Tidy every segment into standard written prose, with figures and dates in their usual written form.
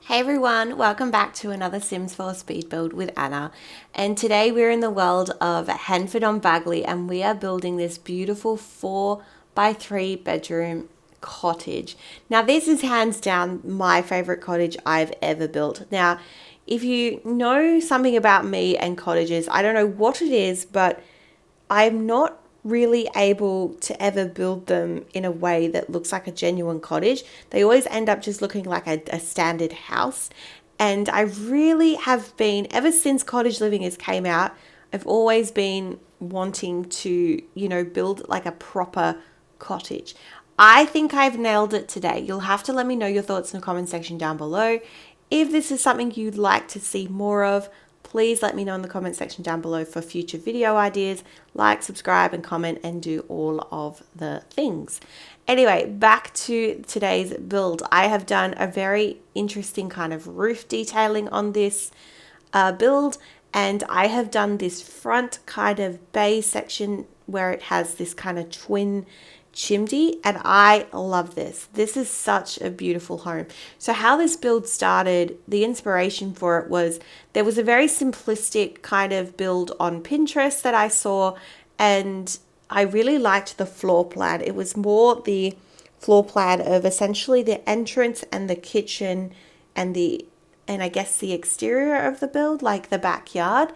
Hey everyone, welcome back to another Sims 4 speed build with Anna. And today we're in the world of Henford on Bagley and we are building this beautiful 4 by 3 bedroom cottage. Now this is hands down my favorite cottage I've ever built. Now, if you know something about me and cottages, I don't know what it is, but I'm not really able to ever build them in a way that looks like a genuine cottage. They always end up just looking like a standard house. And I really have been, ever since cottage living has came out, I've always been wanting to, build like a proper cottage. I think I've nailed it today. You'll have to let me know your thoughts in the comment section down below. If this is something you'd like to see more of, please let me know in the comment section down below for future video ideas. Like, subscribe, and comment, and do all of the things. Anyway, back to today's build. I have done a very interesting kind of roof detailing on this build, and I have done this front kind of bay section where it has this kind of twin chimney, and I love this. This is such a beautiful home. So how this build started, the inspiration for it was there was a very simplistic kind of build on Pinterest that I saw, and I really liked the floor plan. It was more the floor plan of essentially the entrance and the kitchen and I guess the exterior of the build, like the backyard.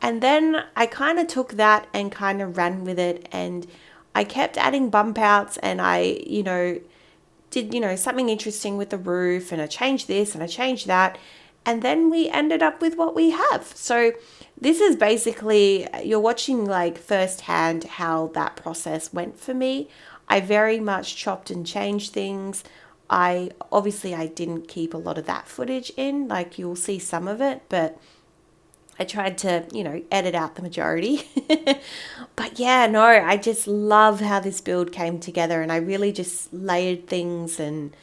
And then I kind of took that and kind of ran with it, and I kept adding bump outs, and I, did, something interesting with the roof, and I changed this and I changed that. And then we ended up with what we have. So this is basically, you're watching like firsthand how that process went for me. I very much chopped and changed things. I didn't keep a lot of that footage in, like you'll see some of it, but I tried to, edit out the majority. But yeah, no, I just love how this build came together, and I really just layered things and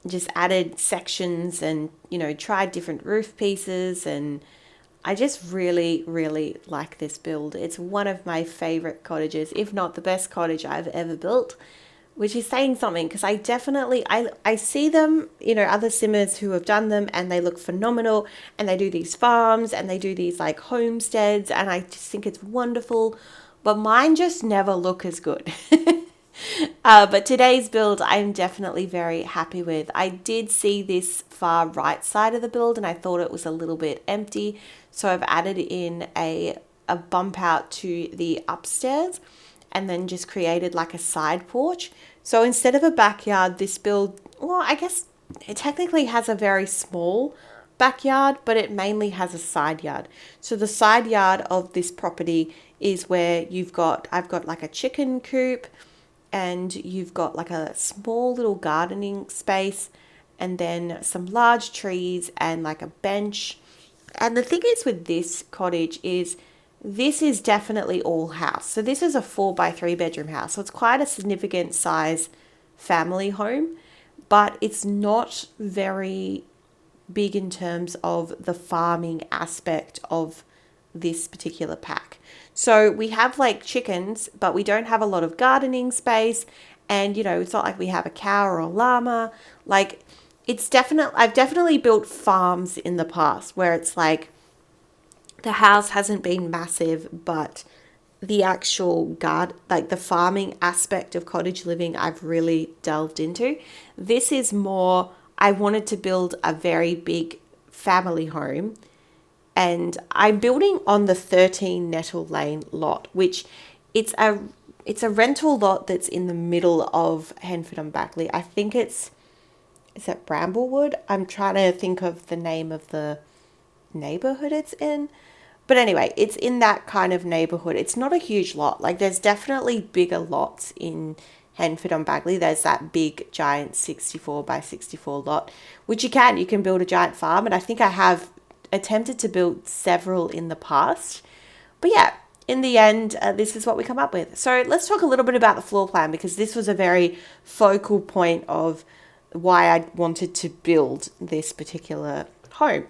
just added sections and, tried different roof pieces, and I just really, really like this build. It's one of my favorite cottages, if not the best cottage I've ever built, which is saying something because I see them, other simmers who have done them, and they look phenomenal, and they do these farms and they do these like homesteads, and I just think it's wonderful, but mine just never look as good. But today's build I'm definitely very happy with. I did see this far right side of the build and I thought it was a little bit empty, so I've added in a bump out to the upstairs and then just created like a side porch. So instead of a backyard, this build, well, I guess it technically has a very small backyard, but it mainly has a side yard. So the side yard of this property is where I've got like a chicken coop, and you've got like a small little gardening space, and then some large trees and like a bench. And the thing is with this cottage is this is definitely all house. So this is a 4 by 3 bedroom house. So it's quite a significant size family home, but it's not very big in terms of the farming aspect of this particular pack. So we have like chickens, but we don't have a lot of gardening space. And, it's not like we have a cow or a llama. Like I've definitely built farms in the past where it's like the house hasn't been massive, but the actual like the farming aspect of cottage living, I've really delved into. This is more, I wanted to build a very big family home, and I'm building on the 13 Nettle Lane lot, which it's a rental lot that's in the middle of Henford on Bagley. I think is that Bramblewood? I'm trying to think of the name of the neighborhood it's in. But anyway, it's in that kind of neighborhood. It's not a huge lot. Like there's definitely bigger lots in Henford on Bagley. There's that big giant 64 by 64 lot, which you can build a giant farm. And I think I have attempted to build several in the past. But yeah, in the end, this is what we come up with. So let's talk a little bit about the floor plan, because this was a very focal point of why I wanted to build this particular home.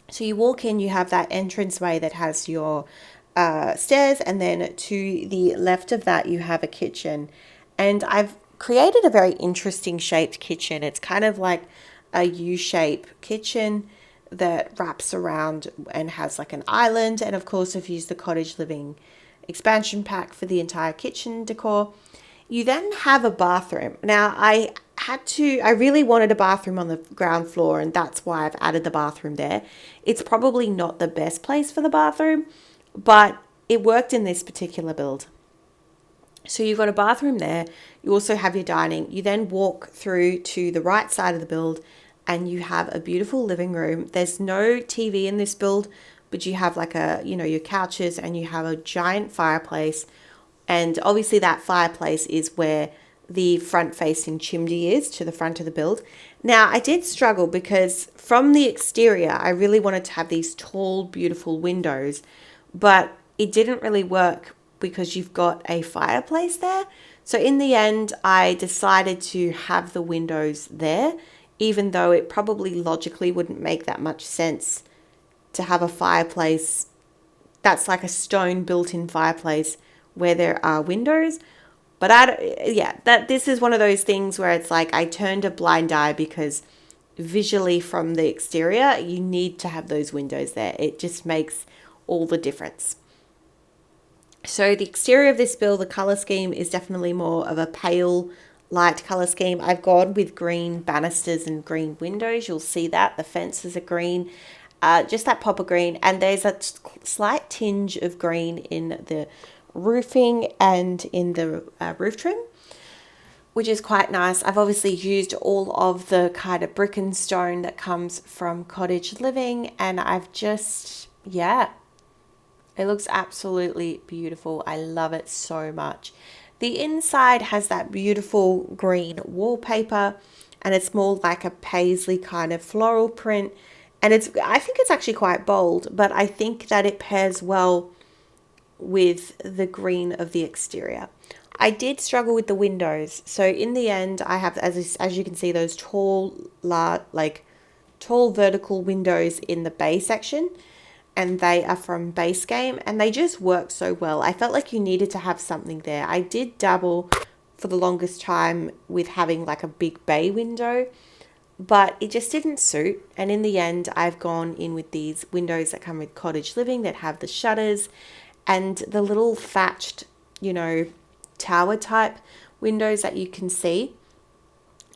So you walk in, you have that entranceway that has your stairs, and then to the left of that you have a kitchen. And I've created a very interesting shaped kitchen. It's kind of like a U-shape kitchen that wraps around and has like an island. And of course, I've used the Cottage Living expansion pack for the entire kitchen decor. You then have a bathroom. Now, I really wanted a bathroom on the ground floor, and that's why I've added the bathroom there. It's probably not the best place for the bathroom, but it worked in this particular build. So you've got a bathroom there. You also have your dining. You then walk through to the right side of the build and you have a beautiful living room. There's no TV in this build, but you have like your couches, and you have a giant fireplace. And obviously that fireplace is where the front facing chimney is, to the front of the build. Now, I did struggle because from the exterior, I really wanted to have these tall, beautiful windows, but it didn't really work because you've got a fireplace there. So in the end, I decided to have the windows there, even though it probably logically wouldn't make that much sense to have a fireplace that's like a stone built-in fireplace where there are windows. But this is one of those things where it's like I turned a blind eye because visually from the exterior, you need to have those windows there. It just makes all the difference. So the exterior of this build, the color scheme is definitely more of a pale light color scheme. I've gone with green banisters and green windows. You'll see that the fences are green, just that pop of green. And there's a slight tinge of green in the roofing and in the roof trim, which is quite nice. I've obviously used all of the kind of brick and stone that comes from Cottage Living, and I've just, it looks absolutely beautiful. I love it so much. The inside has that beautiful green wallpaper, and it's more like a paisley kind of floral print. And I think it's actually quite bold, but I think that it pairs well with the green of the exterior. I did struggle with the windows. So in the end, I have, as you can see, those tall vertical windows in the bay section, and they are from Base Game, and they just work so well. I felt like you needed to have something there. I did dabble for the longest time with having like a big bay window, but it just didn't suit. And in the end, I've gone in with these windows that come with Cottage Living that have the shutters and the little thatched, tower type windows that you can see.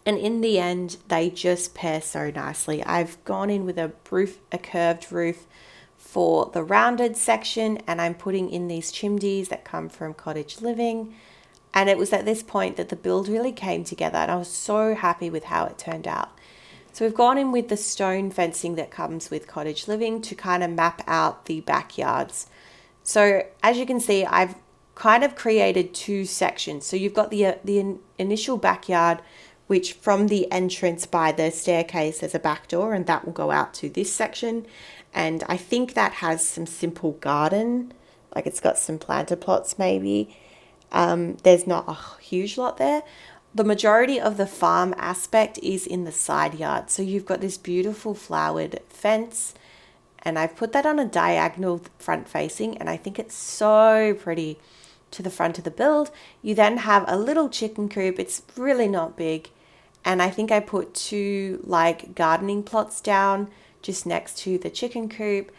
And in the end, they just pair so nicely. I've gone in with a curved roof for the rounded section, and I'm putting in these chimneys that come from Cottage Living. And it was at this point that the build really came together, and I was so happy with how it turned out. So we've gone in with the stone fencing that comes with Cottage Living to kind of map out the backyards. So as you can see, I've kind of created two sections. So you've got the initial backyard, which from the entrance by the staircase, there's a back door, and that will go out to this section. And I think that has some simple garden, like it's got some planter plots maybe. There's not a huge lot there. The majority of the farm aspect is in the side yard. So you've got this beautiful flowered fence, and I've put that on a diagonal front facing, and I think it's so pretty to the front of the build. You then have a little chicken coop. It's really not big. And I think I put two like gardening plots down just next to the chicken coop.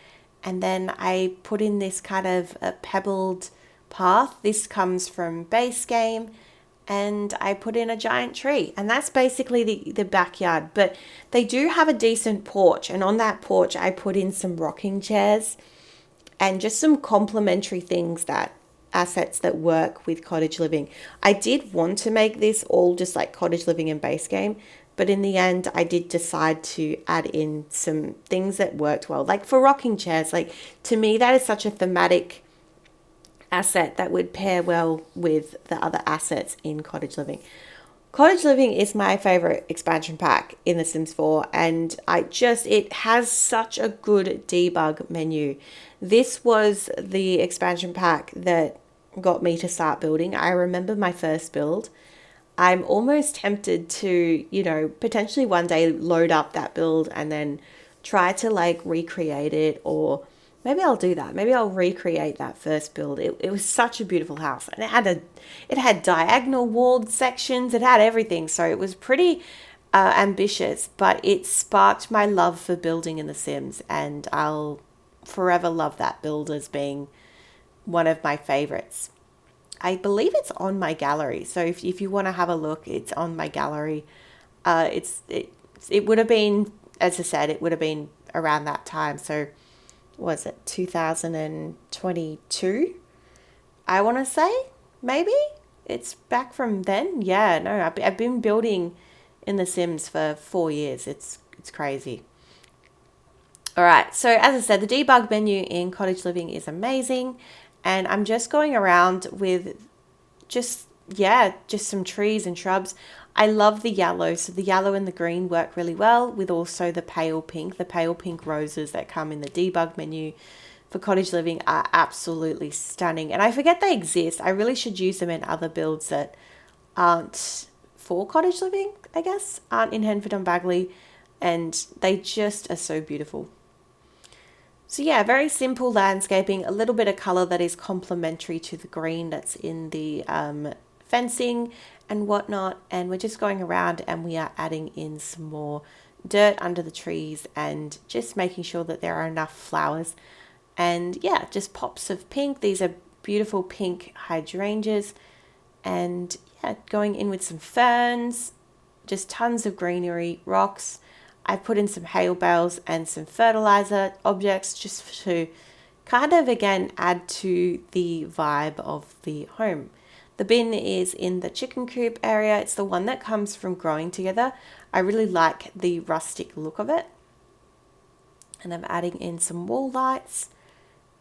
And then I put in this kind of a pebbled path. This comes from Base Game. And I put in a giant tree. And that's basically the backyard. But they do have a decent porch. And on that porch, I put in some rocking chairs and just some complementary assets that work with Cottage Living. I did want to make this all just like Cottage Living and Base Game, but in the end I did decide to add in some things that worked well. Like for rocking chairs, like to me that is such a thematic asset that would pair well with the other assets in Cottage Living. Cottage Living is my favorite expansion pack in The Sims 4, and it has such a good debug menu. This was the expansion pack that got me to start building. I remember my first build. I'm almost tempted to, potentially one day load up that build and then try to like recreate it, or maybe I'll do that. Maybe I'll recreate that first build. It was such a beautiful house, and it had diagonal walled sections. It had everything. So it was pretty ambitious, but it sparked my love for building in The Sims, and I'll forever love that build as being one of my favorites. I believe it's on my gallery, so if you want to have a look, it's on my gallery. It would have been, as I said, it would have been around that time. So was it 2022? I want to say maybe it's back from then. Yeah, no, I've been building in The Sims for 4 years. It's crazy. All right, so as I said, the debug menu in Cottage Living is amazing, and I'm just going around with just some trees and shrubs. I love the yellow, so the yellow and the green work really well with also the pale pink roses that come in the debug menu for Cottage Living are absolutely stunning, and I forget they exist. I really should use them in other builds that aren't for Cottage Living, I guess, aren't in Henford-on-Bagley, and they just are so beautiful. So yeah, very simple landscaping, a little bit of colour that is complementary to the green that's in the fencing and whatnot. And we're just going around and we are adding in some more dirt under the trees and just making sure that there are enough flowers. And yeah, just pops of pink. These are beautiful pink hydrangeas. And yeah, going in with some ferns, just tons of greenery, rocks. I put in some hay bales and some fertilizer objects just to kind of, again, add to the vibe of the home. The bin is in the chicken coop area. It's the one that comes from Growing Together. I really like the rustic look of it. And I'm adding in some wall lights.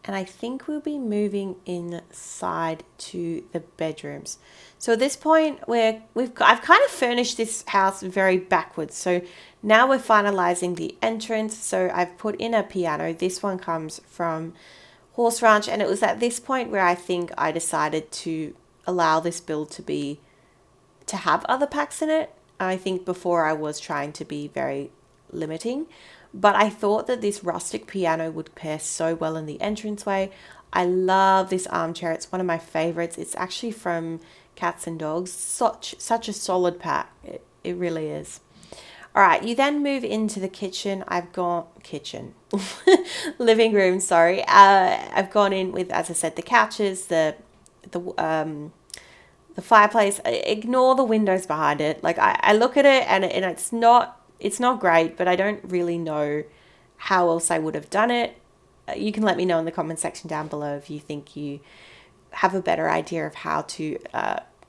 And I think we'll be moving inside to the bedrooms. So at this point, I've kind of furnished this house very backwards. So now we're finalizing the entrance. So I've put in a piano. This one comes from Horse Ranch, and it was at this point where I think I decided to allow this build to have other packs in it. I think before I was trying to be very limiting. But I thought that this rustic piano would pair so well in the entranceway. I love this armchair. It's one of my favorites. It's actually from Cats and Dogs. Such a solid pack. It really is. All right, you then move into the kitchen. Living room, sorry. I've gone in with, as I said, the couches, the fireplace. Ignore the windows behind it. Like I look at it and it's not great, but I don't really know how else I would have done it. You can let me know in the comment section down below if you think you have a better idea of how to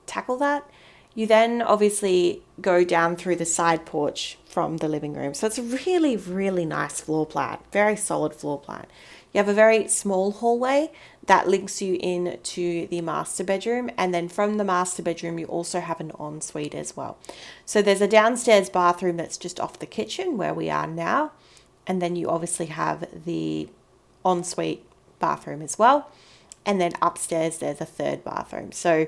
tackle that. You then obviously go down through the side porch from the living room. So it's a really, really nice floor plan, very solid floor plan. You have a very small hallway that links you in to the master bedroom. And then from the master bedroom, you also have an ensuite as well. So there's a downstairs bathroom that's just off the kitchen where we are now. And then you obviously have the ensuite bathroom as well. And then upstairs, there's a third bathroom. So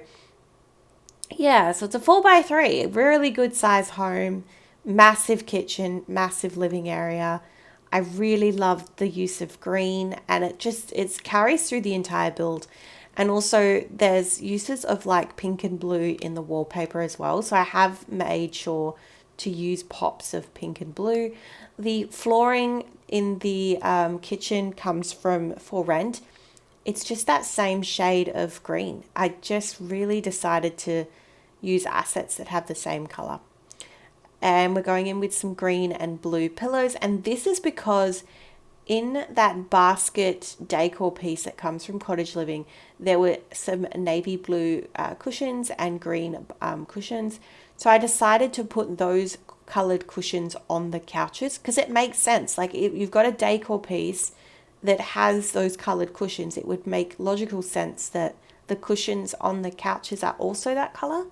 yeah, so it's a 4x3, a really good size home, massive kitchen, massive living area. I really love the use of green, and it carries through the entire build. And also there's uses of like pink and blue in the wallpaper as well. So I have made sure to use pops of pink and blue. The flooring in the kitchen comes from For Rent. It's just that same shade of green. I just really decided to use assets that have the same color. And we're going in with some green and blue pillows. And this is because in that basket decor piece that comes from Cottage Living, there were some navy blue cushions and green cushions. So I decided to put those colored cushions on the couches because it makes sense. Like if you've got a decor piece that has those colored cushions, it would make logical sense that the cushions on the couches are also that color.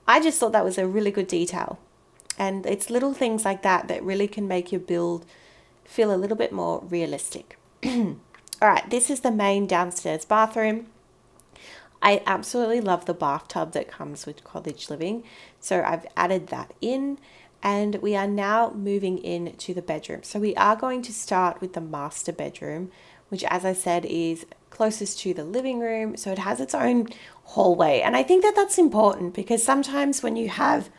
I just thought that was a really good detail. And it's little things like that that really can make your build feel a little bit more realistic. All right, this is the main downstairs bathroom. I absolutely love the bathtub that comes with Cottage Living. So I've added that in, and we are now moving into the bedroom. So we are going to start with the master bedroom, which, as I said, is closest to the living room. So it has its own hallway. And I think that that's important because sometimes when you have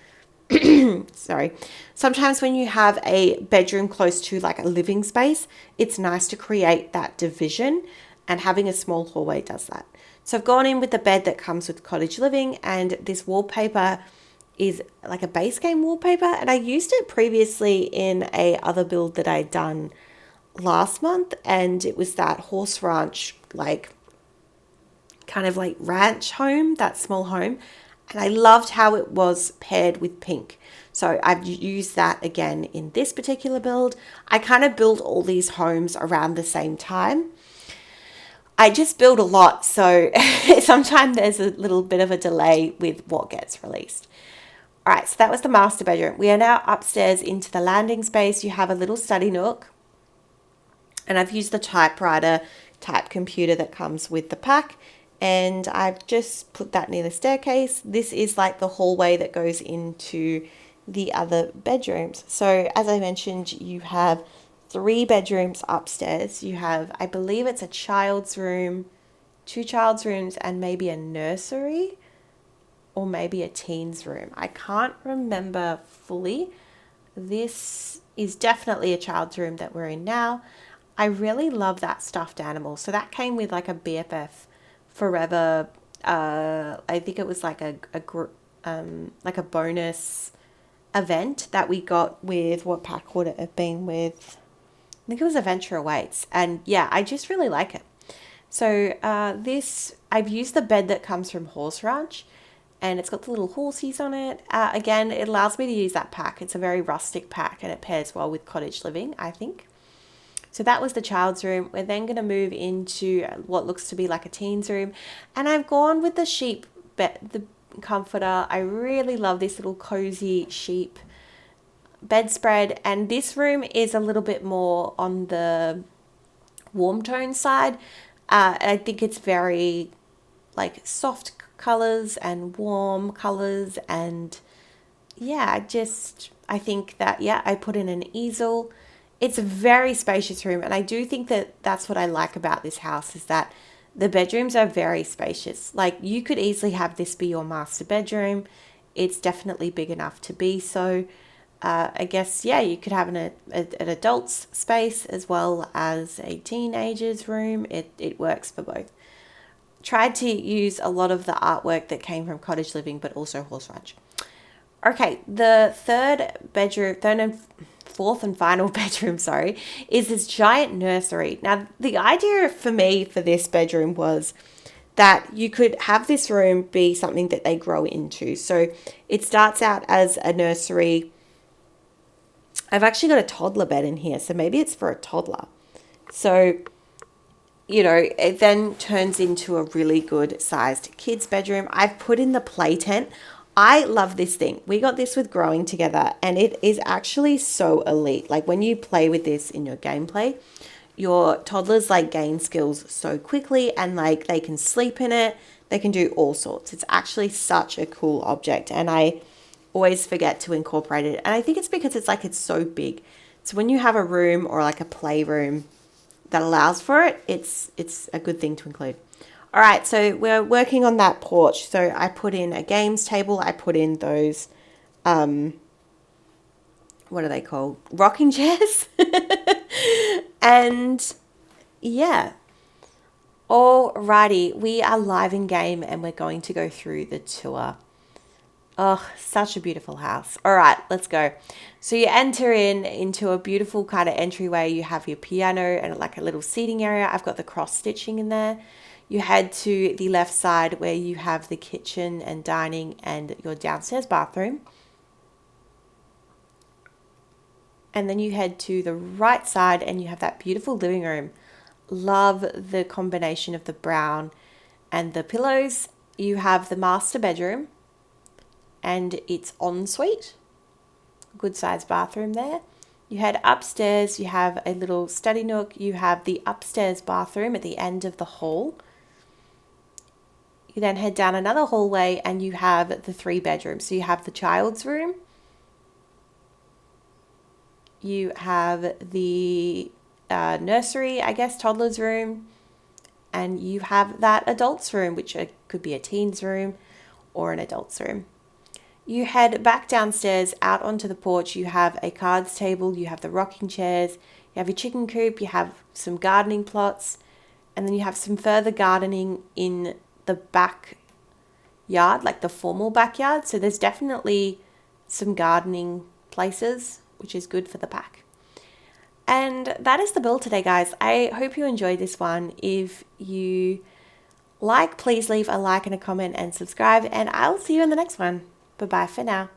sorry. Sometimes when you have a bedroom close to like a living space, it's nice to create that division, and having a small hallway does that. So I've gone in with the bed that comes with Cottage Living, and this wallpaper is like a base game wallpaper, and I used it previously in a other build that I'd done last month, and it was that horse ranch, like kind of like ranch home, that small home, and I loved how it was paired with pink. So I've used that again in this particular build. I kind of build all these homes around the same time. I just build a lot, so sometimes there's a little bit of a delay with what gets released. All right, so that was the master bedroom. We are now upstairs into the landing space. You have a little study nook, and I've used the typewriter type computer that comes with the pack, and I've just put that near the staircase. This is like the hallway that goes into the other bedrooms. So as I mentioned, you have 3 bedrooms upstairs. You have, I believe it's a child's room, 2 child's rooms, and maybe a nursery, or maybe a teen's room. I can't remember fully. This is definitely a child's room that we're in now. I really love that stuffed animal. So that came with like a BFF Forever. I think it was like a bonus event that we got with, what pack would it have been with? I think it was Adventure Awaits. And yeah, I just really like it. So this, I've used the bed that comes from Horse Ranch, and it's got the little horsies on it. Again, it allows me to use that pack. It's a very rustic pack, and it pairs well with Cottage Living, I think. So that was the child's room. We're then going to move into what looks to be like a teen's room. And I've gone with the sheep bed, the comforter. I really love this little cozy sheep bedspread. And this room is a little bit more on the warm tone side. I think it's very like soft colors and warm colors. And yeah, I think that, yeah, I put in an easel. It's a very spacious room, and I do think that that's what I like about this house, is that the bedrooms are very spacious. Like, you could easily have this be your master bedroom. It's definitely big enough to be so. I guess, yeah, you could have an adult's space as well as a teenager's room. It works for both. Tried to use a lot of the artwork that came from Cottage Living, but also Horse Ranch. Okay, the third and fourth and final bedroom, is this giant nursery. Now, the idea for me for this bedroom was that you could have this room be something that they grow into. So it starts out as a nursery. I've actually got a toddler bed in here, so maybe it's for a toddler. So, you know, it then turns into a really good sized kids bedroom. I've put in the play tent. I love this thing. We got this with Growing Together, and it is actually so elite. Like, when you play with this in your gameplay, your toddlers like gain skills so quickly, and like they can sleep in it. They can do all sorts. It's actually such a cool object, and I always forget to incorporate it. And I think it's because it's so big. So when you have a room or like a playroom that allows for it, it's a good thing to include. All right, so we're working on that porch. So I put in a games table. I put in those, what are they called? Rocking chairs. And yeah. Alrighty, we are live in game, and we're going to go through the tour. Oh, such a beautiful house. All right, let's go. So you enter into a beautiful kind of entryway. You have your piano and like a little seating area. I've got the cross stitching in there. You head to the left side where you have the kitchen and dining and your downstairs bathroom. And then you head to the right side and you have that beautiful living room. Love the combination of the brown and the pillows. You have the master bedroom, and it's ensuite. Good sized bathroom there. You head upstairs, you have a little study nook. You have the upstairs bathroom at the end of the hall. You then head down another hallway and you have the 3 bedrooms. So you have the child's room. You have the nursery, I guess, toddler's room. And you have that adult's room, which could be a teen's room or an adult's room. You head back downstairs out onto the porch. You have a cards table, you have the rocking chairs, you have your chicken coop, you have some gardening plots, and then you have some further gardening in the backyard, like the formal backyard. So there's definitely some gardening places, which is good for the pack. And that is the build today, guys. I hope you enjoyed this one. If you like, please leave a like and a comment and subscribe, and I'll see you in the next one. Bye bye for now.